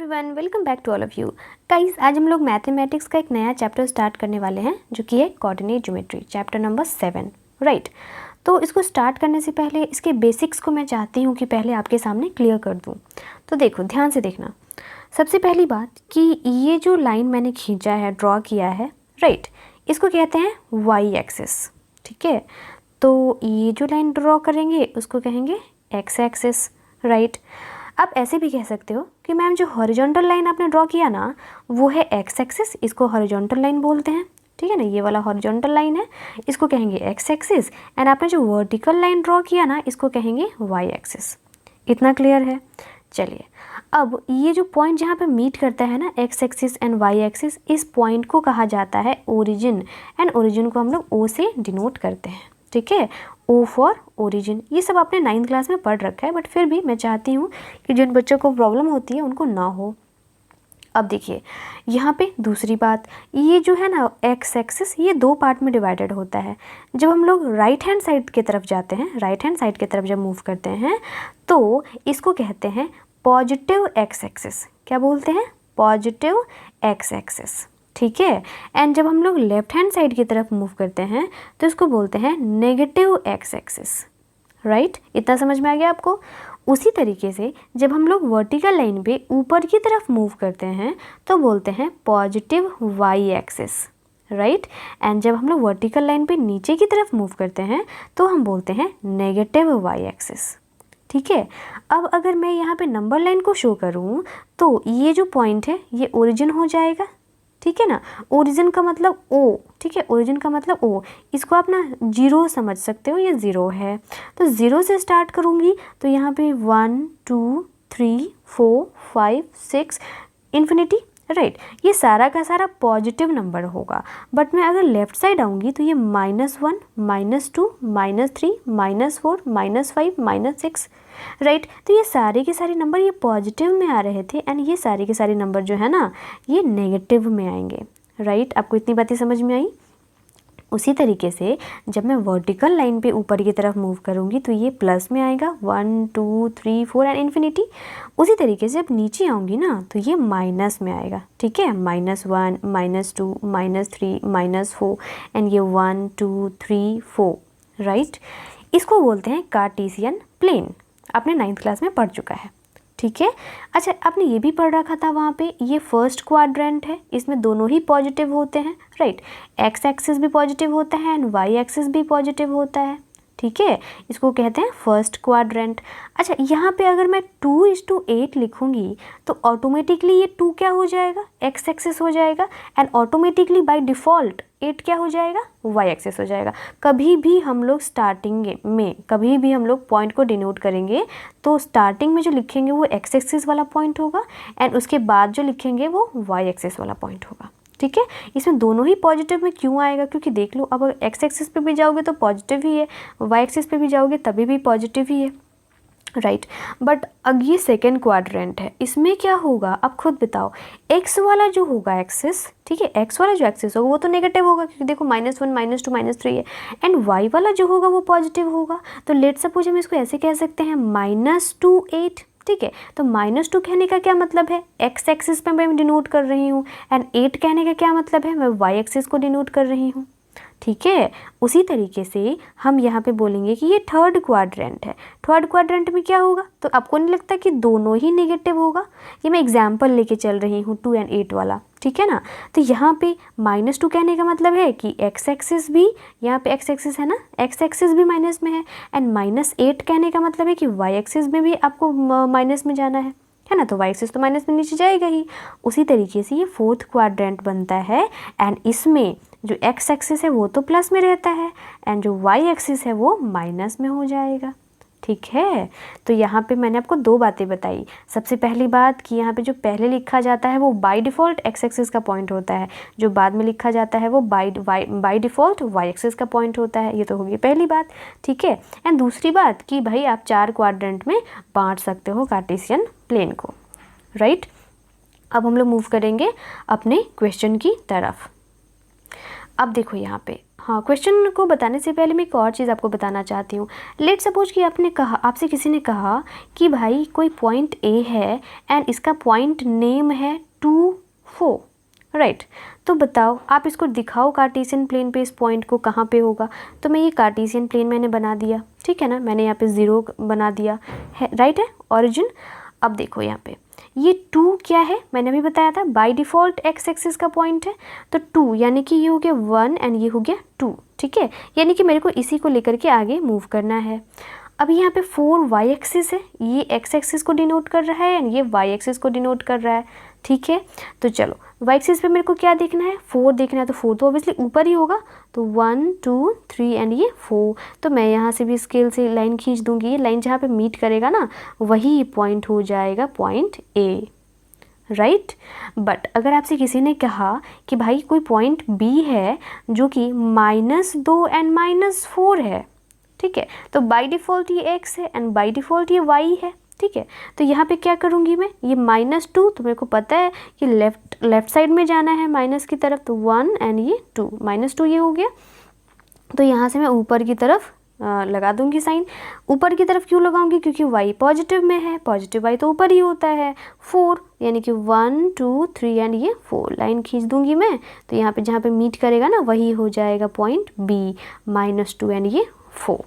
Everyone, welcome back to all of you guys. आज हम लोग मैथमेटिक्स का एक नया चैप्टर स्टार्ट करने वाले हैं जो कि है coordinate geometry, chapter number 7, right. तो इसको स्टार्ट करने से पहले इसके बेसिक्स को मैं चाहती हूँ कि पहले आपके सामने क्लियर कर दूँ। तो देखो, ध्यान से देखना। सबसे पहली बात कि ये जो लाइन मैंने खींचा है, ड्रॉ किया है, राइट, इसको कहते हैं वाई एक्सिस, ठीक है। तो ये जो लाइन ड्रॉ करेंगे उसको कहेंगे एक्स एक्सिस, राइट। आप ऐसे भी कह सकते हो कि मैम जो हॉरिजॉन्टल लाइन आपने ड्रॉ किया ना वो है एक्स एक्सिस, इसको हॉरिजॉन्टल लाइन बोलते हैं, ठीक है ना। ये वाला हॉरिजॉन्टल लाइन है, इसको कहेंगे एक्स एक्सिस। एंड आपने जो वर्टिकल लाइन ड्रॉ किया ना इसको कहेंगे वाई एक्सिस। इतना क्लियर है? चलिए, अब ये जो पॉइंट जहाँ पे मीट करता है ना x axis and y axis, इस पॉइंट को कहा जाता है ओरिजिन। एंड ओरिजिन को हम लोग ओ से डिनोट करते हैं, ठीक है। O for origin. ये सब आपने 9th क्लास में पढ़ रखा है, बट फिर भी मैं चाहती हूँ कि जिन बच्चों को प्रॉब्लम होती है उनको ना हो। अब देखिए यहाँ पे दूसरी बात, ये जो है ना एक्स एक्सिस, ये दो पार्ट में डिवाइडेड होता है। जब हम लोग राइट हैंड साइड की तरफ जाते हैं, राइट हैंड साइड की तरफ जब मूव करते हैं तो इसको कहते हैं पॉजिटिव एक्स एक्सिस। क्या बोलते हैं? पॉजिटिव एक्स एक्सिस, ठीक है। एंड जब हम लोग लेफ्ट हैंड साइड की तरफ मूव करते हैं तो इसको बोलते हैं नेगेटिव एक्स एक्सिस, राइट। इतना समझ में आ गया आपको? उसी तरीके से जब हम लोग वर्टिकल लाइन पे ऊपर की तरफ मूव करते हैं तो बोलते हैं positive y axis, right. And जब हम लोग वर्टिकल लाइन पे नीचे की तरफ मूव करते हैं तो हम बोलते हैं नेगेटिव वाई एक्सिस, ठीक है। अब अगर मैं यहाँ पे नंबर लाइन को शो करूँ तो ये जो पॉइंट है ये ओरिजिन हो जाएगा, ठीक है ना। ओरिजिन का मतलब ओ, ठीक है, ओरिजिन का मतलब ओ। इसको आप ना 0 समझ सकते हो, ये 0 है। तो 0 से स्टार्ट करूँगी तो यहाँ पे 1 2 3 4 5 6 इन्फिनिटी, राइट। ये सारा का सारा पॉजिटिव नंबर होगा। बट मैं अगर लेफ्ट साइड आऊँगी तो ये -1 -2 -3 -4 -5 -6, राइट। तो ये सारे के सारे नंबर ये पॉजिटिव में आ रहे थे एंड ये सारे के सारे नंबर जो है ना ये नेगेटिव में आएंगे, राइट। आपको इतनी बातें समझ में आई? उसी तरीके से जब मैं वर्टिकल लाइन पे ऊपर की तरफ मूव करूँगी तो ये प्लस में आएगा 1 2 3 4 एंड इन्फिनिटी। उसी तरीके से जब नीचे आऊँगी ना तो ये माइनस में आएगा, ठीक है। -1 -2 -3 -4 एंड ये 1 2 3 4, राइट। इसको बोलते हैं कार्टेशियन प्लेन। आपने 9th क्लास में पढ़ चुका है, ठीक है। अच्छा, आपने ये भी पढ़ रखा था वहाँ पे, ये फर्स्ट क्वाड्रेंट है, इसमें दोनों ही पॉजिटिव होते हैं, राइट। एक्स एक्सिस भी पॉजिटिव होता है एंड वाई एक्सिस भी पॉजिटिव होता है, ठीक है। इसको कहते हैं फर्स्ट क्वाड्रेंट। अच्छा, यहाँ पे अगर मैं 2:8 लिखूँगी तो ऑटोमेटिकली ये 2 क्या हो जाएगा? एक्स एक्सिस हो जाएगा। एंड ऑटोमेटिकली बाय डिफ़ॉल्ट 8 क्या हो जाएगा? वाई एक्सिस हो जाएगा। कभी भी हम लोग स्टार्टिंग में कभी भी हम लोग पॉइंट को डिनोट करेंगे तो स्टार्टिंग में जो लिखेंगे वो एक्स एक्सिस वाला पॉइंट होगा एंड उसके बाद जो लिखेंगे वो वाई एक्सिस वाला पॉइंट होगा, ठीक है। इसमें दोनों ही पॉजिटिव में क्यों आएगा? क्योंकि देख लो, अब अगर एक्स एक्सिस पे भी जाओगे तो पॉजिटिव ही है, वाई एक्सिस पे भी जाओगे तभी भी पॉजिटिव ही है, राइट। बट अब ये सेकेंड क्वाड्रेंट है, इसमें क्या होगा आप खुद बताओ। एक्स वाला जो होगा एक्सिस, ठीक है, एक्स वाला जो एक्सिस होगा वो तो नेगेटिव होगा क्योंकि देखो -1 -2 -3 है। एंड वाई वाला जो होगा वो पॉजिटिव होगा। तो लेट सपोज हम इसको ऐसे कह सकते हैं -2 8, ठीक है। तो -2 कहने का क्या मतलब है? एक्स एक्सिस पे मैं डिनोट कर रही हूँ एंड 8 कहने का क्या मतलब है? मैं वाई एक्सिस को डिनोट कर रही हूँ, ठीक है। उसी तरीके से हम यहाँ पे बोलेंगे कि ये थर्ड क्वाड्रेंट है। थर्ड क्वाड्रेंट में क्या होगा? तो आपको नहीं लगता कि दोनों ही नेगेटिव होगा? ये मैं एग्जाम्पल लेके चल रही हूँ 2 और 8 वाला, ठीक है ना। तो यहाँ पे -2 कहने का मतलब है कि एक्स एक्सिस भी, यहाँ पे एक्स एक्सिस है ना, एक्स एक्सिस भी माइनस में है। एंड -8 कहने का मतलब है कि वाई एक्सिस में भी आपको माइनस में जाना है ना। तो वाई एक्सिस तो माइनस में नीचे जाएगा ही। उसी तरीके से ये फोर्थ क्वाड्रेंट बनता है एंड इसमें जो एक्स एक्सिस है वो तो प्लस में रहता है एंड जो वाई एक्सिस है वो माइनस में हो जाएगा, ठीक है। तो यहाँ पे मैंने आपको 2 बातें बताई। सबसे पहली बात कि यहाँ पे जो पहले लिखा जाता है वो बाय डिफ़ॉल्ट एक्स एक्सिस का पॉइंट होता है, जो बाद में लिखा जाता है वो बाय डिफ़ॉल्ट वाई एक्सिस का पॉइंट होता है। ये तो होगी पहली बात, ठीक है। एंड दूसरी बात कि भाई आप 4 क्वाड्रेंट में बांट सकते हो कार्टेशियन प्लेन को, राइट। अब हम लोग मूव करेंगे अपने क्वेश्चन की तरफ। अब देखो यहाँ पे हाँ, क्वेश्चन को बताने से पहले मैं एक और चीज़ आपको बताना चाहती हूँ। लेट सपोज कि आपसे किसी ने कहा कि भाई कोई पॉइंट ए है एंड इसका पॉइंट नेम है 2, 4, राइट। तो बताओ, आप इसको दिखाओ कार्टेशियन प्लेन पे इस पॉइंट को कहाँ पे होगा। तो मैं ये कार्टेशियन प्लेन मैंने बना दिया, ठीक है ना, मैंने यहाँ पे 0 बना दिया है, राइट है, ओरिजिन। अब देखो यहाँ पे ये 2 क्या है, मैंने अभी बताया था बाय डिफ़ॉल्ट एक्स एक्सिस का पॉइंट है। तो 2 यानी कि ये हो गया 1 एंड ये हो गया 2, ठीक है, यानी कि मेरे को इसी को लेकर के आगे मूव करना है। अब यहाँ पे 4 वाई एक्सिस है, ये एक्स एक्सिस को डिनोट कर रहा है एंड ये वाई एक्सिस को डिनोट कर रहा है, ठीक है। तो चलो वाई एक्सिस पे मेरे को क्या देखना है, 4 देखना है। तो 4 तो ऑब्वियसली ऊपर ही होगा, तो 1 2 3 एंड ये 4। तो मैं यहाँ से भी स्केल से लाइन खींच दूंगी, ये लाइन जहाँ पे मीट करेगा ना वही पॉइंट हो जाएगा पॉइंट ए, राइट। बट अगर आपसे किसी ने कहा कि भाई कोई पॉइंट बी है जो कि -2 एंड -4 है, ठीक है, तो बाय डिफ़ॉल्ट ये x है एंड बाय डिफ़ॉल्ट ये y है, ठीक है। तो यहाँ पे क्या करूँगी मैं, ये -2, तो मेरे को पता है कि लेफ़्ट साइड में जाना है माइनस की तरफ, तो 1 एंड ये 2, -2 ये हो गया। तो यहाँ से मैं ऊपर की तरफ लगा दूंगी साइन। ऊपर की तरफ क्यों लगाऊंगी, क्योंकि y पॉजिटिव में है, पॉजिटिव y तो ऊपर ही होता है। 4 यानी कि 1 2 3 एंड ये 4, लाइन खींच दूंगी मैं। तो यहाँ पे जहाँ पे मीट करेगा ना वही हो जाएगा पॉइंट B, -2 एंड ये 4।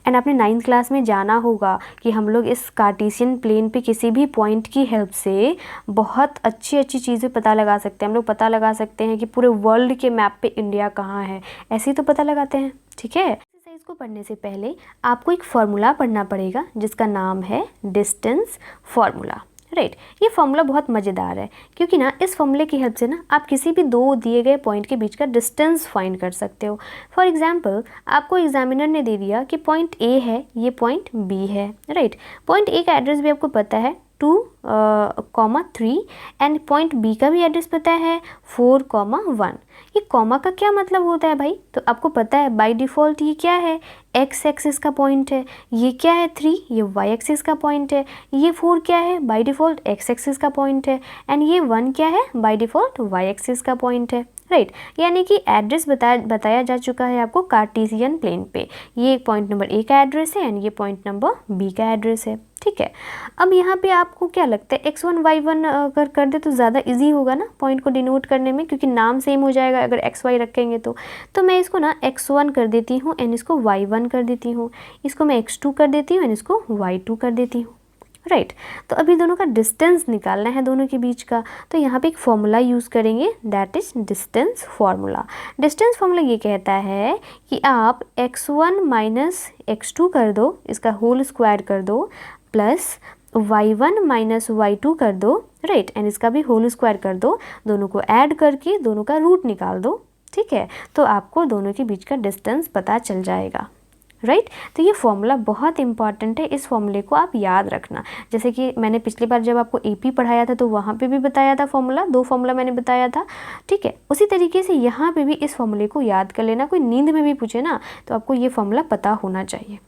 एंड आपने 9th क्लास में जाना होगा कि हम लोग इस कार्टेशियन प्लेन पे किसी भी पॉइंट की हेल्प से बहुत अच्छी अच्छी चीज़ें पता लगा सकते हैं। हम लोग पता लगा सकते हैं कि पूरे वर्ल्ड के मैप पे इंडिया कहाँ है, ऐसे ही तो पता लगाते हैं, ठीक है। एक्सरसाइज को पढ़ने से पहले आपको एक फार्मूला पढ़ना पड़ेगा जिसका नाम है डिस्टेंस फार्मूला, राइट। ये फार्मूला बहुत मज़ेदार है क्योंकि ना इस फार्मूले की हेल्प से ना आप किसी भी दो दिए गए पॉइंट के बीच का डिस्टेंस फाइंड कर सकते हो। फॉर एग्जांपल आपको एग्जामिनर ने दे दिया कि पॉइंट ए है, ये पॉइंट बी है, राइट। पॉइंट ए का एड्रेस भी आपको पता है 2,3 एंड पॉइंट बी का भी एड्रेस पता है 4,1। ये कॉमा का क्या मतलब होता है भाई, तो आपको पता है बाय डिफ़ॉल्ट ये क्या है, एक्स एक्सिस का पॉइंट है। ये क्या है 3, ये वाई एक्सिस का पॉइंट है। ये 4 क्या है, बाय डिफ़ॉल्ट एक्स एक्सिस का पॉइंट है। एंड ये 1 क्या है, बाय डिफ़ॉल्ट वाई एक्सिस का पॉइंट है, राइट। यानी कि एड्रेस बताया जा चुका है आपको कार्टेशियन प्लेन पे। ये पॉइंट नंबर ए का एड्रेस है एंड ये पॉइंट नंबर बी का एड्रेस है, ठीक है। अब यहाँ पे आपको क्या लगता है x1 y1 अगर कर दे तो ज़्यादा इजी होगा ना पॉइंट को डिनोट करने में, क्योंकि नाम सेम हो जाएगा अगर x y रखेंगे तो मैं इसको ना x1 कर देती हूँ एंड इसको y1 कर देती हूँ, इसको मैं x2 कर देती हूँ एंड इसको y2 कर देती हूँ, राइट। तो अभी दोनों का डिस्टेंस निकालना है दोनों के बीच का, तो यहाँ पे एक फॉर्मूला यूज़ करेंगे that is distance formula. Distance formula ये कहता है कि आप x1 माइनस x2 कर दो, इसका होल स्क्वायर कर दो, प्लस y1 माइनस y2 कर दो, राइट, एंड इसका भी होल स्क्वायर कर दो। दोनों को ऐड करके दोनों का रूट निकाल दो, ठीक है। तो आपको दोनों के बीच का डिस्टेंस पता चल जाएगा, राइट। तो ये फॉर्मूला बहुत इंपॉर्टेंट है, इस फॉर्मूले को आप याद रखना। जैसे कि मैंने पिछली बार जब आपको एपी पढ़ाया था तो वहाँ पे भी बताया था फॉर्मूला, 2 फॉर्मूला मैंने बताया था, ठीक है। उसी तरीके से यहाँ पे भी इस फॉर्मूले को याद कर लेना। कोई नींद में भी पूछे ना तो आपको ये फॉर्मूला पता होना चाहिए,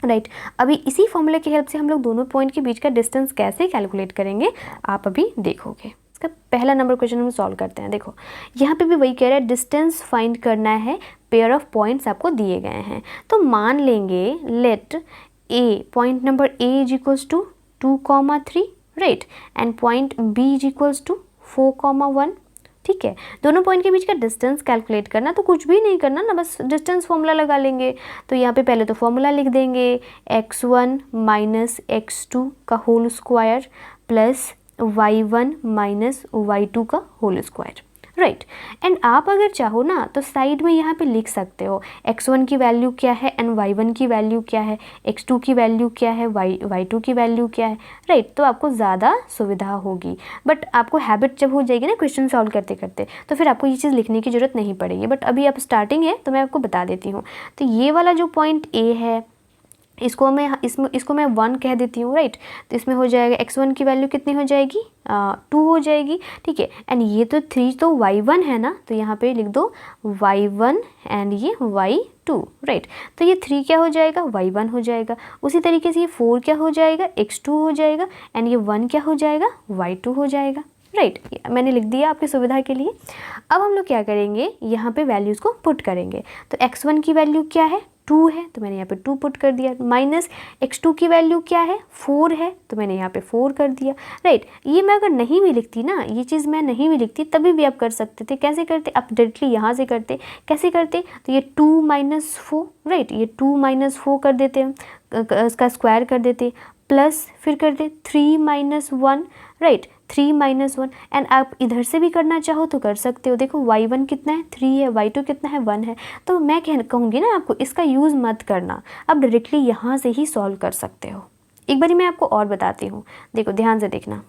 राइट। अभी इसी फॉर्मूले की हेल्प से हम लोग दोनों पॉइंट के बीच का डिस्टेंस कैसे कैलकुलेट करेंगे आप अभी देखोगे। इसका पहला नंबर क्वेश्चन हम सॉल्व करते हैं। देखो यहाँ पे भी वही कह रहा है, डिस्टेंस फाइंड करना है, पेयर ऑफ पॉइंट्स आपको दिए गए हैं। तो मान लेंगे let A, point number A is equals to 2,3, right, and point B is equals to 4,1, ठीक है। दोनों पॉइंट के बीच का डिस्टेंस कैलकुलेट करना, तो कुछ भी नहीं करना ना, बस डिस्टेंस फॉर्मूला लगा लेंगे। तो यहाँ पे पहले तो फॉर्मूला लिख देंगे x1 माइनस x2 का whole square plus y1 minus y2 का होल स्क्वायर, राइट। एंड आप अगर चाहो ना तो साइड में यहाँ पे लिख सकते हो x1 की वैल्यू क्या है एंड y1 की वैल्यू क्या है, x2 की वैल्यू क्या है, y2 की वैल्यू क्या है, राइट। तो आपको ज़्यादा सुविधा होगी। बट आपको हैबिट जब हो जाएगी ना क्वेश्चन सॉल्व करते करते तो फिर आपको ये चीज़ लिखने की ज़रूरत नहीं पड़ेगी। बट अभी आप स्टार्टिंग है तो मैं आपको बता देती हूँ। तो ये वाला जो पॉइंट ए है इसको मैं 1 कह देती हूँ, राइट। तो इसमें हो जाएगा x1 की वैल्यू कितनी हो जाएगी, 2 हो जाएगी, ठीक है। एंड ये तो 3 तो y1 है ना, तो यहाँ पे लिख दो y1 एंड ये y2, राइट। तो ये 3 क्या हो जाएगा, y1 हो जाएगा। उसी तरीके से ये 4 क्या हो जाएगा, x2 हो जाएगा, एंड ये 1 क्या हो जाएगा, y2 हो जाएगा, राइट, मैंने लिख दिया आपकी सुविधा के लिए। अब हम लोग क्या करेंगे, यहाँ पे वैल्यूज़ को पुट करेंगे। तो x1 की वैल्यू क्या है, 2 है, तो मैंने यहाँ पे 2 पुट कर दिया। माइनस x2 की वैल्यू क्या है, 4 है, तो मैंने यहाँ पे 4 कर दिया। राइट, ये मैं अगर नहीं भी लिखती ना, ये चीज़ मैं नहीं भी लिखती तभी भी आप कर सकते थे। कैसे करते, आप डायरेक्टली यहाँ से करते। कैसे करते, तो ये 2 माइनस 4, राइट, ये 2 माइनस 4 कर देते हैं, इसका स्क्वायर कर देते, प्लस फिर करते 3 माइनस 1, राइट, 3 माइनस 1। एंड आप इधर से भी करना चाहो तो कर सकते हो। देखो y1 कितना है, 3 है, y2 कितना है, 1 है। तो मैं कहूँगी ना आपको, इसका यूज़ मत करना, आप डायरेक्टली यहाँ से ही सॉल्व कर सकते हो। एक बारी मैं आपको और बताती हूँ, देखो ध्यान से देखना,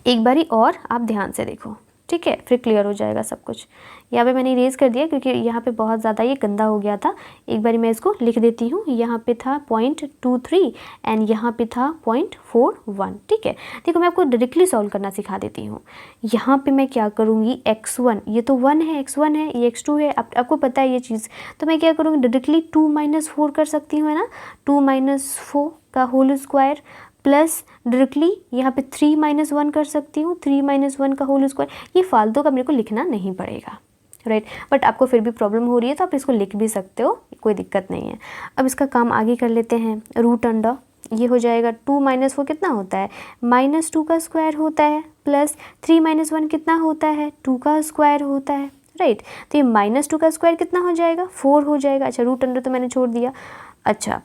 एक बारी और आप ध्यान से देखो, ठीक है, फिर क्लियर हो जाएगा सब कुछ। यहाँ पे मैंने इरेज कर दिया क्योंकि यहाँ पे बहुत ज़्यादा ये गंदा हो गया था। एक बारी मैं इसको लिख देती हूँ। यहाँ पे था 0.23 एंड यहाँ पे था 0.41, ठीक है। देखो मैं आपको डायरेक्टली सॉल्व करना सिखा देती हूँ। यहाँ पे मैं क्या करूँगी, x1, ये तो 1 है, x1 है, ये x2 है, आपको पता है ये चीज़। तो मैं क्या करूँगी, डायरेक्टली 2 माइनस 4 कर सकती हूँ, है ना, 2 माइनस 4 का होल स्क्वायर, प्लस डायरेक्टली यहाँ पे 3 माइनस 1 कर सकती हूँ, 3 माइनस 1 का होल स्क्वायर। ये फालतू का मेरे को लिखना नहीं पड़ेगा, राइट, बट आपको फिर भी प्रॉब्लम हो रही है तो आप इसको लिख भी सकते हो, कोई दिक्कत नहीं है। अब इसका काम आगे कर लेते हैं। रूट अंडर ये हो जाएगा 2 माइनस 4 कितना होता है, -2 का स्क्वायर होता है, प्लस 3 माइनस 1 कितना होता है, 2 का स्क्वायर होता है, राइट। तो ये -2 का स्क्वायर कितना हो जाएगा, 4 हो जाएगा। अच्छा, रूट अंडर तो मैंने छोड़ दिया। अच्छा,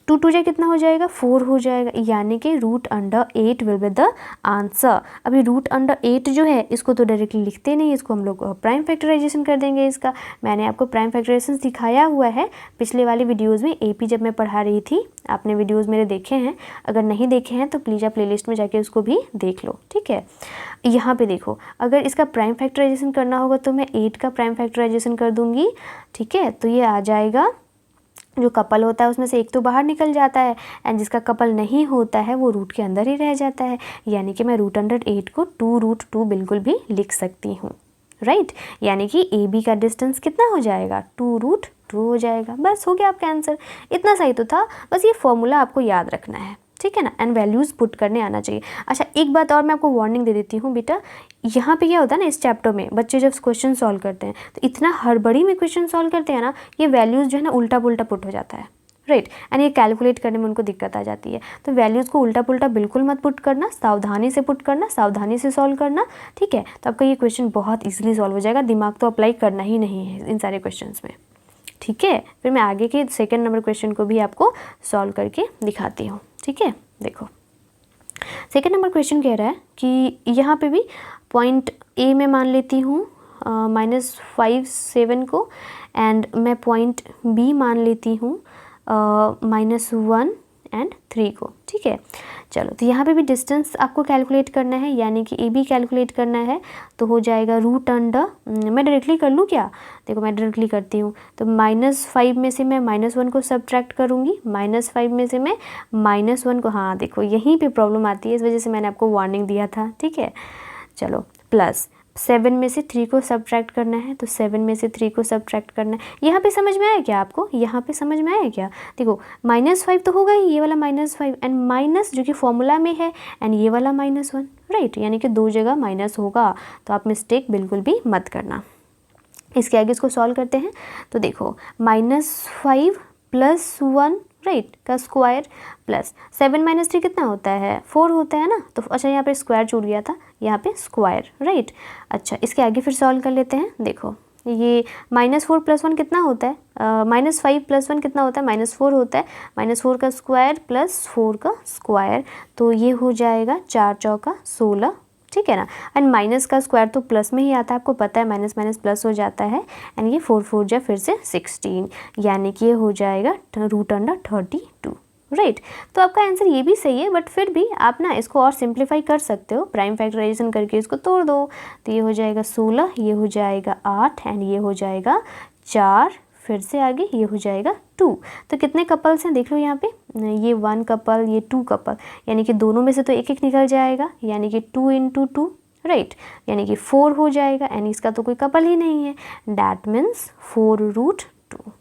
2 2 कितना हो जाएगा, 4 हो जाएगा, यानी कि root under 8 will be the answer. अभी रूट अंडर 8 जो है इसको तो डायरेक्टली लिखते नहीं, इसको हम लोग प्राइम फैक्टराइजेशन कर देंगे इसका। मैंने आपको प्राइम फैक्टराइजेशन सिखाया हुआ है पिछले वाले वीडियोज़ में, AP जब मैं पढ़ा रही थी, आपने वीडियोज़ मेरे देखे हैं। अगर नहीं देखे हैं तो प्लीज़ आप प्लेलिस्ट में जाके उसको भी देख लो, ठीक है। यहाँ पे देखो, अगर इसका प्राइम फैक्टराइजेशन करना होगा तो मैं 8 का प्राइम फैक्टराइजेशन कर दूँगी, ठीक है। तो ये आ जाएगा, जो कपल होता है उसमें से एक तो बाहर निकल जाता है, एंड जिसका कपल नहीं होता है वो रूट के अंदर ही रह जाता है, यानी कि मैं रूट अंडर 8 को 2√2 बिल्कुल भी लिख सकती हूँ, राइट। यानी कि AB का डिस्टेंस कितना हो जाएगा, 2√2 हो जाएगा। बस हो गया आपका आंसर। इतना सही तो था, बस ये फॉर्मूला आपको याद रखना है, ठीक है ना, एंड वैल्यूज़ पुट करने आना चाहिए। अच्छा, एक बात और मैं आपको वार्निंग दे देती हूँ बेटा, यहाँ पे क्या होता है ना, इस चैप्टर में बच्चे जब क्वेश्चन सॉल्व करते हैं तो इतना हड़बड़ी में क्वेश्चन सॉल्व करते हैं ना, ये वैल्यूज़ जो है ना उल्टा पुल्टा पुट हो जाता है, राइट, एंड ये कैलकुलेट करने में उनको दिक्कत आ जाती है। तो वैल्यूज़ को उल्टा पुल्टा बिल्कुल मत पुट करना, सावधानी से पुट करना, सावधानी से सॉल्व करना, ठीक है। तो आपका ये क्वेश्चन बहुत ईजिली सॉल्व हो जाएगा, दिमाग तो अप्लाई करना ही नहीं है इन सारे क्वेश्चन में, ठीक है। फिर मैं आगे के 2nd नंबर क्वेश्चन को भी आपको सॉल्व करके दिखाती हूँ, ठीक है। देखो 2nd नंबर क्वेश्चन कह रहा है कि यहाँ पे भी पॉइंट A में मान लेती हूँ -5 को, एंड मैं पॉइंट B मान लेती हूँ -1 और 3 को, ठीक है। चलो, तो यहाँ पे भी डिस्टेंस आपको कैलकुलेट करना है, यानी कि AB कैलकुलेट करना है। तो हो जाएगा रूट अंडर, मैं डायरेक्टली कर लूँ क्या, देखो मैं डायरेक्टली करती हूँ। तो -5 में से मैं -1 को सब्ट्रैक्ट करूँगी, -5 में से मैं -1 को, हाँ देखो यहीं पे प्रॉब्लम आती है, इस वजह से मैंने आपको वार्निंग दिया था, ठीक है। चलो, प्लस 7 में से 3 को सब्ट्रैक्ट करना है, तो 7 में से 3 को सब्ट्रैक्ट करना है। यहाँ पे समझ में आया क्या आपको, यहाँ पे समझ में आया क्या, देखो -5 तो होगा ही, ये वाला -5 एंड माइनस जो कि फॉर्मूला में है, एंड ये वाला -1, राइट, यानी कि 2 जगह माइनस होगा। तो आप मिस्टेक बिल्कुल भी मत करना। इसके आगे इसको सॉल्व करते हैं। तो देखो -5 + 1, राइट, का स्क्वायर, प्लस 7 - 3 कितना होता है, 4 होता है ना। तो अच्छा, यहाँ पे स्क्वायर छूट गया था, यहाँ पे स्क्वायर, राइट। अच्छा, इसके आगे फिर सॉल्व कर लेते हैं। देखो ये -4 + 1 कितना होता है, -5 + 1 कितना होता है, -4 होता है, -4 का स्क्वायर प्लस 4 का स्क्वायर, तो ये हो जाएगा 4 चौका 16, ठीक है ना। एंड माइनस का स्क्वायर तो प्लस में ही आता है, आपको पता है, माइनस माइनस प्लस हो जाता है, एंड ये 4 4 जा फिर से 16, यानी कि ये हो जाएगा रूट अंडर 32, राइट। तो आपका आंसर ये भी सही है, बट फिर भी आप ना इसको और सिंप्लीफाई कर सकते हो, प्राइम फैक्टराइजेशन करके इसको तोड़ दो। तो ये हो जाएगा 16, ये हो जाएगा 8, एंड ये हो जाएगा 4, फिर से आगे ये हो जाएगा 2। तो कितने कपल्स हैं देख लो यहाँ पे, ये 1 कपल, ये 2 कपल, यानी कि दोनों में से तो एक एक निकल जाएगा, यानी कि 2 × 2, राइट, यानी कि 4 हो जाएगा, एंड इसका तो कोई कपल ही नहीं है, डैट मीन्स 4√2।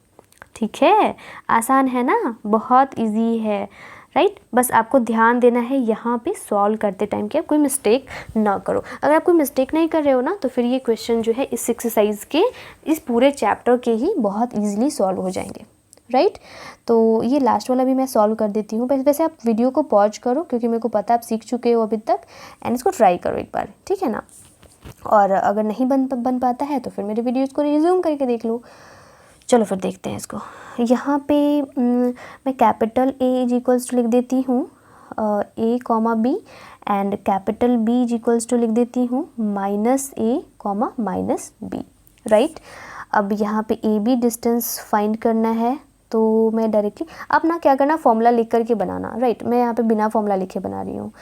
ठीक है, आसान है ना, बहुत इजी है, राइट। बस आपको ध्यान देना है यहाँ पे सॉल्व करते टाइम कि आप कोई मिस्टेक ना करो। अगर आप कोई मिस्टेक नहीं कर रहे हो ना तो फिर ये क्वेश्चन जो है इस एक्सरसाइज के इस पूरे चैप्टर के ही बहुत ईजिली सॉल्व हो जाएंगे, राइट। तो ये लास्ट वाला भी मैं सॉल्व कर देती हूँ। वैसे आप वीडियो को पॉज करो क्योंकि मेरे को पता है आप सीख चुके हो अभी तक, एंड इसको ट्राई करो एक बार, ठीक है ना। और अगर नहीं बन पाता है तो फिर मेरे वीडियोज़ को रिज्यूम करके देख लो। चलो फिर देखते हैं इसको। यहाँ पे मैं capital A is equals to लिख देती हूँ A comma B, and capital B is equals to लिख देती हूँ minus A comma minus B, right. अब यहाँ पे AB डिस्टेंस फाइंड करना है, तो मैं डायरेक्टली आप ना क्या करना, फॉर्मूला लिख करके बनाना, राइट। मैं यहाँ पे बिना फॉर्मूला लिखे बना रही हूँ।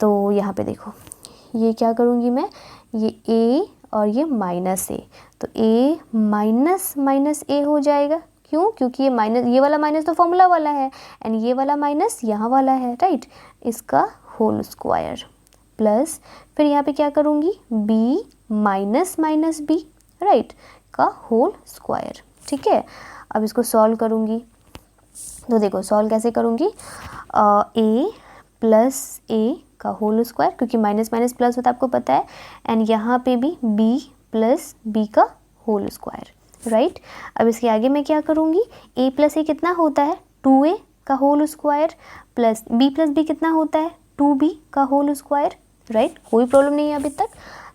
तो यहाँ पे देखो ये क्या करूँगी मैं, ये A और ये माइनस A, तो A माइनस माइनस A हो जाएगा। क्यों? क्योंकि ये माइनस, ये वाला माइनस तो फॉर्मूला वाला है, एंड ये वाला माइनस यहाँ वाला है, राइट। इसका होल स्क्वायर प्लस फिर यहाँ पे क्या करूँगी, B minus minus B, right, का होल स्क्वायर, ठीक है। अब इसको सॉल्व करूँगी, तो देखो सॉल्व कैसे करूँगी, A प्लस A का होल स्क्वायर, क्योंकि माइनस माइनस प्लस होता है आपको पता है, एंड यहाँ पे भी B प्लस B का होल स्क्वायर, राइट। अब इसके आगे मैं क्या करूँगी, A प्लस A कितना होता है 2A का whole square, plus B plus B कितना होता है 2B का होल स्क्वायर, राइट। कोई प्रॉब्लम नहीं है अभी तक।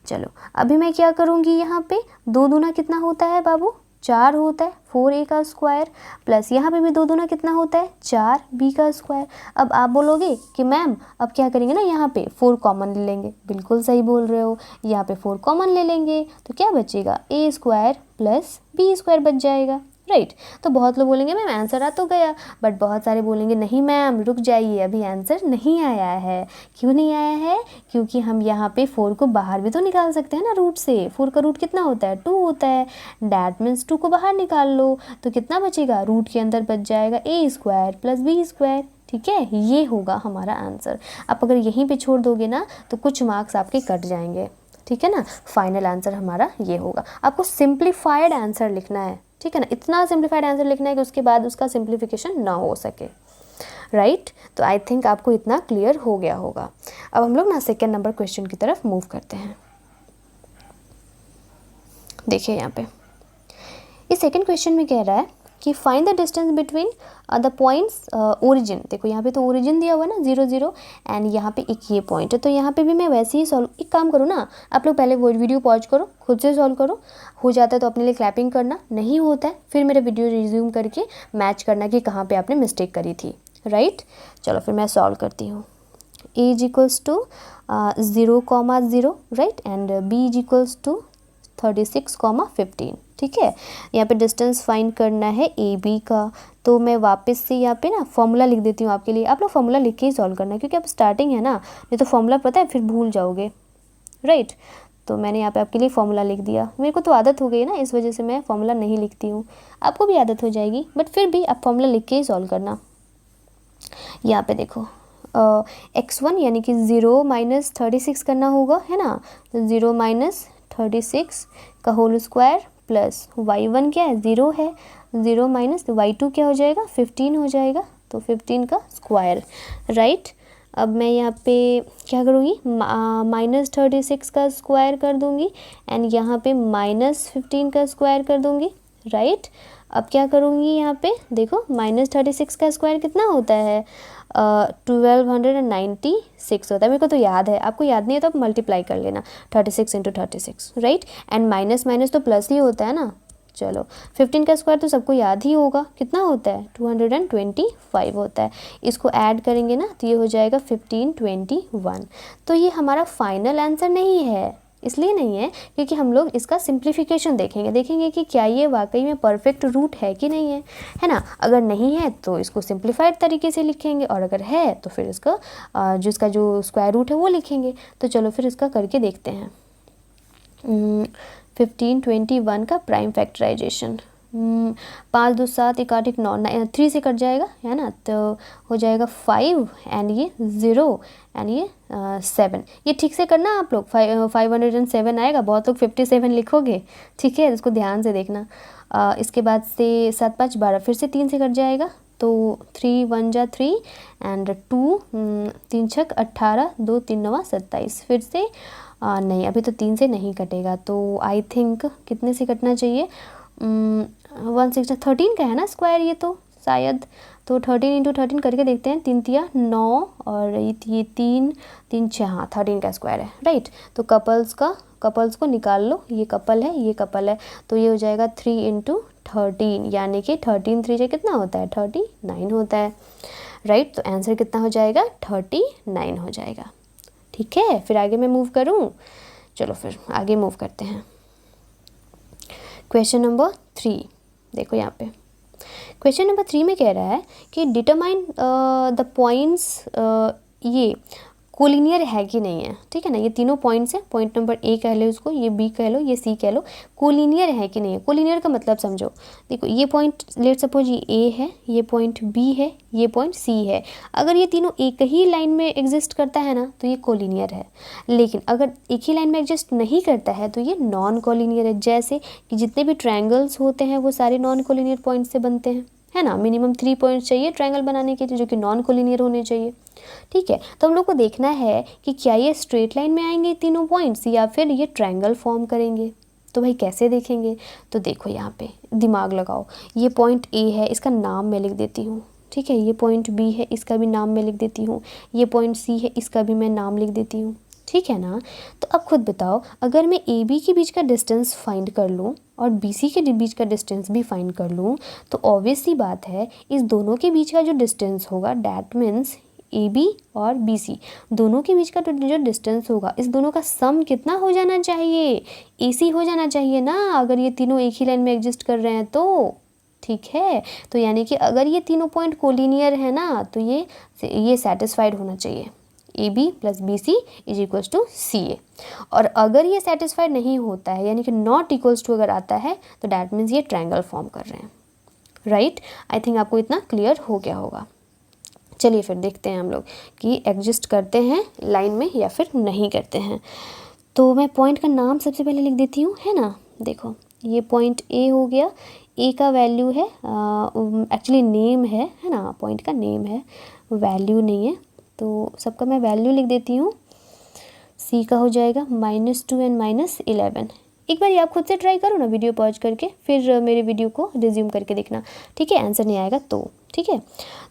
चलो अभी मैं क्या करूँगी, यहाँ पे 2 दूना कितना होता है बाबू 4 होता है, 4A का स्क्वायर, प्लस यहाँ पे भी 2 दूना कितना होता है 4B का स्क्वायर। अब आप बोलोगे कि मैम अब क्या करेंगे ना, यहाँ पे 4 कॉमन ले लेंगे, बिल्कुल सही बोल रहे हो, यहाँ पे 4 कॉमन ले लेंगे तो क्या बचेगा, A square plus B square बच जाएगा, राइट। तो बहुत लोग बोलेंगे मैम आंसर आ तो गया, बट बहुत सारे बोलेंगे नहीं मैम रुक जाइए अभी आंसर नहीं आया है। क्यों नहीं आया है, क्योंकि हम यहाँ पे 4 को बाहर भी तो निकाल सकते हैं ना रूट से। 4 का रूट कितना होता है 2 होता है, डैट मीन्स 2 को बाहर निकाल लो तो कितना बचेगा, रूट के अंदर बच जाएगा A square plus B square, ठीक है। ये होगा हमारा आंसर। आप अगर यहीं पे छोड़ दोगे ना तो कुछ मार्क्स आपके कट जाएंगे, ठीक है ना। फाइनल आंसर हमारा ये होगा। आपको सिंप्लीफाइड आंसर लिखना है, ठीक है ना, इतना सिंप्लीफाइड आंसर लिखना है कि उसके बाद उसका सिंप्लीफिकेशन ना हो सके, राइट। तो आई थिंक आपको इतना क्लियर हो गया होगा। अब हम लोग ना सेकेंड नंबर क्वेश्चन की तरफ मूव करते हैं। देखिए यहाँ पे इस सेकेंड क्वेश्चन में कह रहा है कि find the distance between the points origin. देखो यहाँ पे तो ओरिजिन दिया हुआ है ना 0 0, एंड यहाँ पे एक ये पॉइंट है, तो यहाँ पे भी मैं वैसे ही सॉल्व, एक काम करो ना आप लोग पहले वो वीडियो पॉज करो, खुद से सॉल्व करो, हो जाता है तो अपने लिए क्लैपिंग करना, नहीं होता है फिर मेरा वीडियो रिज्यूम करके मैच करना कि कहाँ पर आपने मिस्टेक करी थी, राइट। चलो फिर मैं सॉल्व करती हूँ। A is equals to 0,0, right, and B is equals to 36,15, ठीक है। यहाँ पे डिस्टेंस फाइंड करना है AB का, तो मैं वापस से यहाँ पे ना फॉर्मूला लिख देती हूँ आपके लिए। आप लोग फॉर्मूला लिख के ही सॉल्व करना है क्योंकि अब स्टार्टिंग है ना, नहीं तो फॉर्मूला पता है फिर भूल जाओगे, राइट। तो मैंने यहाँ पे आपके लिए फॉर्मूला लिख दिया। मेरे को तो आदत हो गई ना, इस वजह से मैं फॉर्मूला नहीं लिखती हूँ, आपको भी आदत हो जाएगी, बट फिर भी आप फॉर्मूला लिख के ही सॉल्व करना। यहाँ पे देखो x1 यानी कि 0 माइनस 36 करना होगा, है ना, तो 0 माइनस 36 का होल स्क्वायर प्लस y1 क्या है 0 है, 0 माइनस y2 क्या हो जाएगा 15 हो जाएगा, तो 15 का स्क्वायर, राइट। अब मैं यहाँ पे क्या करूँगी, माइनस 36 का स्क्वायर कर दूँगी, एंड यहाँ पे माइनस 15 का स्क्वायर कर दूँगी, राइट। अब क्या करूँगी यहाँ पे देखो माइनस 36 का स्क्वायर कितना होता है 1296 होता है। मेरे को तो याद है, आपको याद नहीं है तो आप मल्टीप्लाई कर लेना 36 × 36, राइट। एंड माइनस माइनस तो प्लस ही होता है ना। चलो 15 का स्क्वायर तो सबको याद ही होगा, कितना होता है 225 होता है। इसको ऐड करेंगे ना तो ये हो जाएगा 1521। तो ये हमारा फाइनल आंसर नहीं है, इसलिए नहीं है क्योंकि हम लोग इसका सिंप्लीफिकेशन देखेंगे कि क्या ये वाकई में परफेक्ट रूट है कि नहीं है ना। अगर नहीं है तो इसको सिंप्लीफाइड तरीके से लिखेंगे, और अगर है तो फिर इसका जो स्क्वायर रूट है वो लिखेंगे। तो चलो फिर इसका करके देखते हैं। 1521 का प्राइम फैक्टराइजेशन, 5 2 7 1 8 1 9 3 से कट जाएगा, है ना, तो हो जाएगा 5 एंड ये 0 एंड ये 7। ये ठीक से करना आप लोग, 507 आएगा, बहुत लोग 57 लिखोगे, ठीक है, इसको ध्यान से देखना। इसके बाद से 7 5 12, फिर से 3 से कट जाएगा तो 3 1 जा 3 एंड 2 3 6 18 2 3 9 27। फिर से नहीं, अभी तो 3 से नहीं कटेगा, तो आई थिंक कितने से कटना चाहिए, 113 का है ना स्क्वायर ये तो शायद। तो 13 इंटू 13 करके देखते हैं, 3 तिया 9 और ये 3 3 6, हाँ 13 का स्क्वायर है, राइट। तो कपल्स को निकाल लो, ये कपल है ये कपल है, तो ये हो जाएगा 3 इंटू 13, यानी कि 13 3 से कितना होता है 39 होता है, राइट। तो आंसर कितना हो जाएगा 39 हो जाएगा, ठीक है। फिर आगे मैं मूव करूँ, चलो फिर आगे मूव करते हैं। क्वेश्चन नंबर 3 देखो यहाँ पे, क्वेश्चन नंबर 3 में कह रहा है कि डिटरमाइन द पॉइंट्स, ये कोलिनियर है कि नहीं है, ठीक है ना। ये तीनों पॉइंट्स हैं, पॉइंट नंबर ए कह लो इसको, ये बी कह लो, ये सी कह लो, कोलिनियर है कि नहीं है। कोलिनियर का मतलब समझो, देखो ये पॉइंट लेट सपोज ये ए है, ये पॉइंट बी है, ये पॉइंट सी है। अगर ये तीनों एक ही लाइन में एग्जिस्ट करता है ना तो ये कोलिनियर है, लेकिन अगर एक ही लाइन में एग्जिस्ट नहीं करता है तो ये नॉन कोलिनियर है। जैसे कि जितने भी ट्रायंगल्स होते हैं वो सारे नॉन कोलिनियर पॉइंट से बनते हैं, है ना। मिनिमम 3 पॉइंट्स चाहिए ट्रायंगल बनाने के लिए जो कि नॉन कोलिनियर होने चाहिए, ठीक है। तो हम लोग को देखना है कि क्या ये स्ट्रेट लाइन में आएंगे तीनों पॉइंट्स या फिर ये ट्रायंगल फॉर्म करेंगे। तो भाई कैसे देखेंगे, तो देखो यहाँ पे दिमाग लगाओ, ये पॉइंट ए है, इसका नाम मैं लिख देती हूँ, ठीक है। ये पॉइंट बी है, इसका भी नाम मैं लिख देती हूँ। ये पॉइंट सी है, इसका भी मैं नाम लिख देती हूँ, ठीक है ना। तो अब खुद बताओ, अगर मैं ए बी के बीच का डिस्टेंस फाइंड कर लूँ और बी सी के बीच का डिस्टेंस भी फाइंड कर लूँ, तो ऑब्वियस सी बात है इस दोनों के बीच का जो डिस्टेंस होगा, डैट मीन्स ए बी और बी सी दोनों के बीच का जो डिस्टेंस होगा, इस दोनों का सम कितना हो जाना चाहिए, ए सी हो जाना चाहिए ना, अगर ये तीनों एक ही लाइन में एग्जिस्ट कर रहे हैं तो, ठीक है। तो यानी कि अगर ये तीनों पॉइंट कोलिनियर है ना तो ये सेटिस्फाइड होना चाहिए, A B plus B C is equals to C A. और अगर ये सेटिस्फाइड नहीं होता है, यानी कि नॉट इक्वल्स टू अगर आता है, तो डैट मीन्स ये ट्रायंगल फॉर्म कर रहे हैं, राइट। आई थिंक आपको इतना क्लियर हो गया होगा। चलिए फिर देखते हैं हम लोग कि एग्जिस्ट करते हैं लाइन में या फिर नहीं करते हैं। तो मैं पॉइंट का नाम सबसे पहले लिख देती हूँ, है ना। देखो ये पॉइंट ए हो गया, ए का वैल्यू है, एक्चुअली नेम है ना, पॉइंट का नेम है, वैल्यू नहीं है, तो सबका मैं वैल्यू लिख देती हूँ। सी का हो जाएगा -2 एंड -11। एक बार आप खुद से ट्राई करो ना वीडियो पॉज करके, फिर मेरे वीडियो को रिज्यूम करके देखना, ठीक है। आंसर नहीं आएगा तो, ठीक है।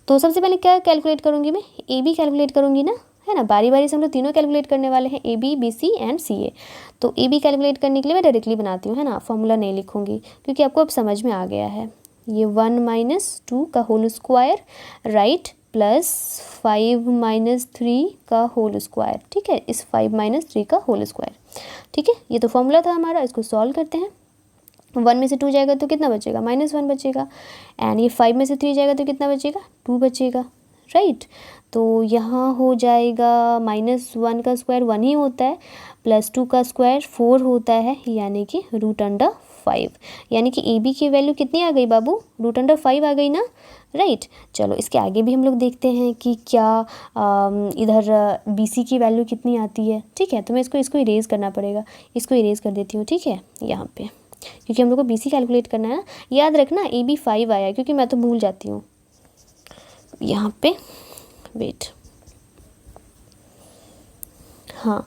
तो सबसे पहले क्या कैलकुलेट करूँगी मैं, ए बी कैलकुलेट करूँगी ना, है ना। बारी बारी से हम लोग तीनों कैलकुलेट करने वाले हैं, A B B C and C A. तो ए बी कैलकुलेट करने के लिए मैं डायरेक्टली बनाती हूँ, है ना, फॉर्मूला नहीं लिखूँगी क्योंकि आपको अब समझ में आ गया है। ये 1 - 2 का होल स्क्वायर, राइट, प्लस 5 - 3 का होल स्क्वायर, ठीक है। इस 5 - 3 का होल स्क्वायर, ठीक है। ये तो फॉर्मूला था हमारा, इसको सॉल्व करते हैं। 1 में से 2 जाएगा तो कितना बचेगा, -1 बचेगा, एंड ये 5 में से 3 जाएगा तो कितना बचेगा, 2 बचेगा, राइट। तो यहाँ हो जाएगा -1 का स्क्वायर 1 ही होता है, +2 का स्क्वायर 4 होता है, यानी कि √5। यानी कि ए बी की वैल्यू कितनी आ गई बाबू, √5 आ गई ना, राइट। चलो इसके आगे भी हम लोग देखते हैं कि क्या इधर बी सी की वैल्यू कितनी आती है, ठीक है। तो मैं इसको इरेज करना पड़ेगा, इसको इरेज कर देती हूँ, ठीक है, यहाँ पे, क्योंकि हम लोग को बी सी कैलकुलेट करना है ना। याद रखना ए बी 5 आया, क्योंकि मैं तो भूल जाती हूँ यहाँ पे, वेट, हाँ।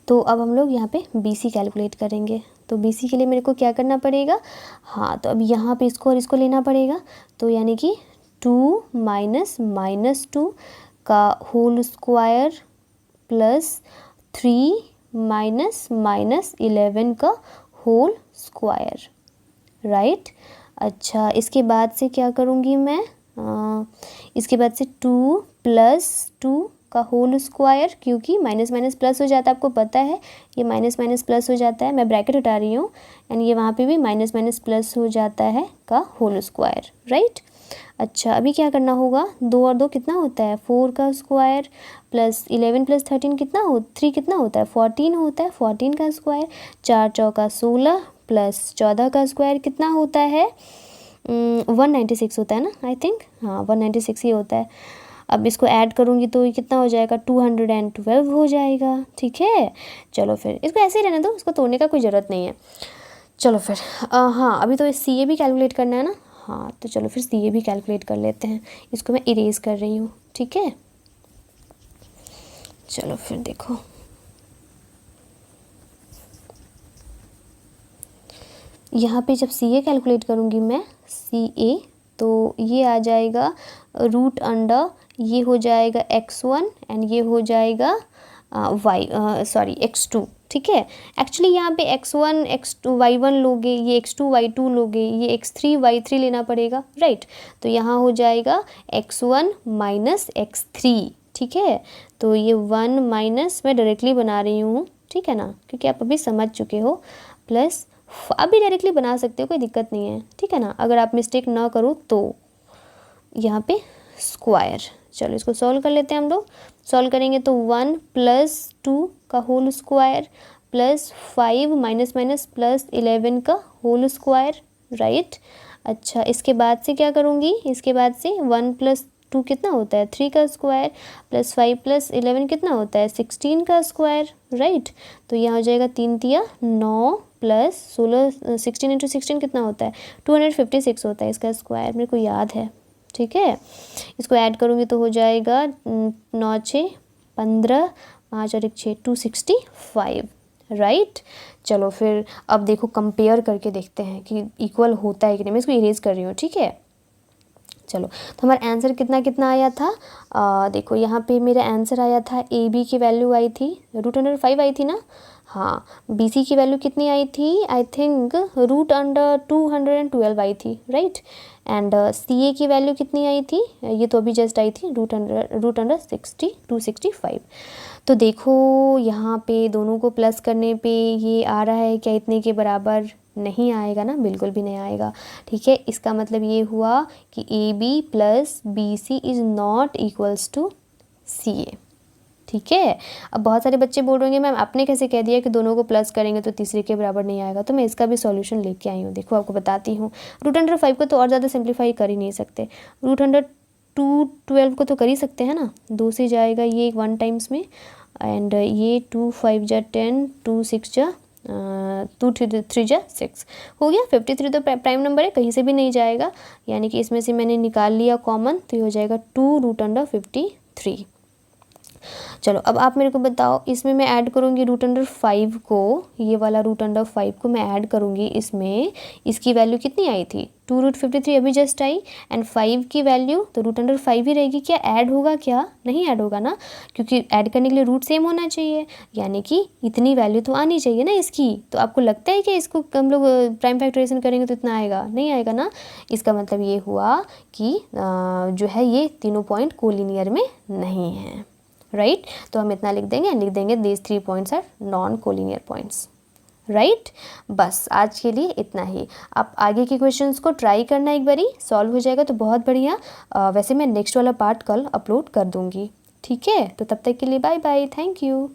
तो अब हम लोग यहाँ पे बी सी कैलकुलेट करेंगे। तो बी सी के लिए मेरे को क्या करना पड़ेगा, हाँ, तो अब यहाँ पे इसको और इसको लेना पड़ेगा। तो यानी कि 2 - -2 का होल स्क्वायर प्लस 3 - -11 का होल स्क्वायर, राइट। अच्छा, इसके बाद से क्या करूँगी मैं, इसके बाद से 2 + 2 का होल स्क्वायर, क्योंकि माइनस माइनस प्लस हो जाता है, आपको पता है ये माइनस माइनस प्लस हो जाता है, मैं ब्रैकेट हटा रही हूँ, एंड ये वहाँ पे भी माइनस माइनस प्लस हो जाता है का होल स्क्वायर, राइट। अच्छा, अभी क्या करना होगा, 2 और 2 कितना होता है, 4 का स्क्वायर, प्लस 11 + 13 3 कितना होता है, 14 होता है, 14 का स्क्वायर, 4 चौका 16 प्लस 14 का स्क्वायर कितना होता है, 196 होता है ना, आई थिंक, हाँ 196 ही होता है। अब इसको ऐड करूँगी तो ये कितना हो जाएगा, 212 हो जाएगा, ठीक है। चलो फिर इसको ऐसे ही रहने दो, इसको तोड़ने का कोई ज़रूरत नहीं है। चलो फिर हाँ, अभी तो सी ए भी कैलकुलेट करना है ना, हाँ, तो चलो फिर सी ए भी कैलकुलेट कर लेते हैं। इसको मैं इरेज कर रही हूँ, ठीक है। चलो फिर देखो, यहाँ पे जब सी ए कैलकुलेट करूँगी मैं, सी ए, तो ये आ जाएगा रूट अंडर, ये हो जाएगा x1 एंड ये हो जाएगा x2, ठीक है। एक्चुअली यहाँ पे x1 x2 y1 लोगे, ये x2 y2 लोगे, ये x3 y3 लेना पड़ेगा, राइट। तो यहाँ हो जाएगा x1 माइनस x3, ठीक है। तो ये 1 माइनस मैं डायरेक्टली बना रही हूँ, ठीक है ना, क्योंकि आप अभी समझ चुके हो, प्लस आप भी डायरेक्टली बना सकते हो, कोई दिक्कत नहीं है, ठीक है ना, अगर आप मिस्टेक ना करो तो। यहाँ पे स्क्वायर, चलो इसको सॉल्व कर लेते हैं हम लोग। सॉल्व करेंगे तो 1 प्लस 2 का whole square plus 5 minus minus plus 11 का होल स्क्वायर, राइट। अच्छा, इसके बाद से क्या करूँगी, इसके बाद से 1 प्लस 2 कितना होता है 3 का स्क्वायर, प्लस 5 प्लस 11 कितना होता है 16 का स्क्वायर, राइट। तो यहाँ हो जाएगा 3 तिया 9 प्लस 16, 16 इंटू 16 कितना होता है 256 होता है इसका स्क्वायर, मेरे को याद है, ठीक है। इसको ऐड करूँगी तो हो जाएगा 9 6 15, 5 और 1 6, 265, राइट। चलो फिर अब देखो कंपेयर करके देखते हैं कि इक्वल होता है कि नहीं। मैं इसको इरेज कर रही हूँ, ठीक है। चलो, तो हमारा आंसर कितना कितना आया था, देखो यहाँ पे मेरा आंसर आया था, ए बी की वैल्यू आई थी √5 आई थी ना, हाँ। बी सी की वैल्यू कितनी आई थी, आई थिंक √212 आई थी, राइट। एंड सी ए की वैल्यू कितनी आई थी, ये तो अभी जस्ट आई थी √265। तो देखो यहाँ पे दोनों को प्लस करने पे ये आ रहा है क्या, इतने के बराबर नहीं आएगा ना, बिल्कुल भी नहीं आएगा, ठीक है। इसका मतलब ये हुआ कि A B plus B C is not equals to C A, ठीक है। अब बहुत सारे बच्चे बोल रहे होंगे मैम आपने कैसे कह दिया कि दोनों को प्लस करेंगे तो तीसरे के बराबर नहीं आएगा, तो मैं इसका भी सॉल्यूशन लेके आई हूँ। देखो आपको बताती हूँ, √5 को तो और ज़्यादा सिंप्लीफाई कर ही नहीं सकते, √212 को तो कर ही सकते हैं ना, 2 से जाएगा ये 1 टाइम्स में, एंड ये 2 5 जा 10, 2 6 जा 2 3 जा 6 हो गया। 53 तो प्राइम नंबर है, कहीं से भी नहीं जाएगा, यानी कि इसमें से मैंने निकाल लिया कॉमन, तो ये हो जाएगा 2√53। चलो अब आप मेरे को बताओ, इसमें मैं ऐड करूँगी √5 को, ये वाला √5 को मैं ऐड करूँगी इसमें, इसकी वैल्यू कितनी आई थी 2√53 अभी जस्ट आई, एंड 5 की वैल्यू तो √5 ही रहेगी। क्या ऐड होगा, क्या नहीं ऐड होगा ना, क्योंकि ऐड करने के लिए रूट सेम होना चाहिए, यानी कि इतनी वैल्यू तो आनी चाहिए ना इसकी। तो आपको लगता है कि इसको हम लोग प्राइम फैक्टराइजेशन करेंगे तो इतना आएगा, नहीं आएगा ना। इसका मतलब ये हुआ कि जो है ये तीनों पॉइंट कोलिनियर में नहीं है, राइट। तो हम इतना लिख देंगे these 3 points are non collinear points, right. बस आज के लिए इतना ही। आप आगे के क्वेश्चंस को ट्राई करना, एक बारी सॉल्व हो जाएगा तो बहुत बढ़िया। वैसे मैं नेक्स्ट वाला पार्ट कल अपलोड कर दूंगी, ठीक है। तो तब तक के लिए बाय बाय, थैंक यू।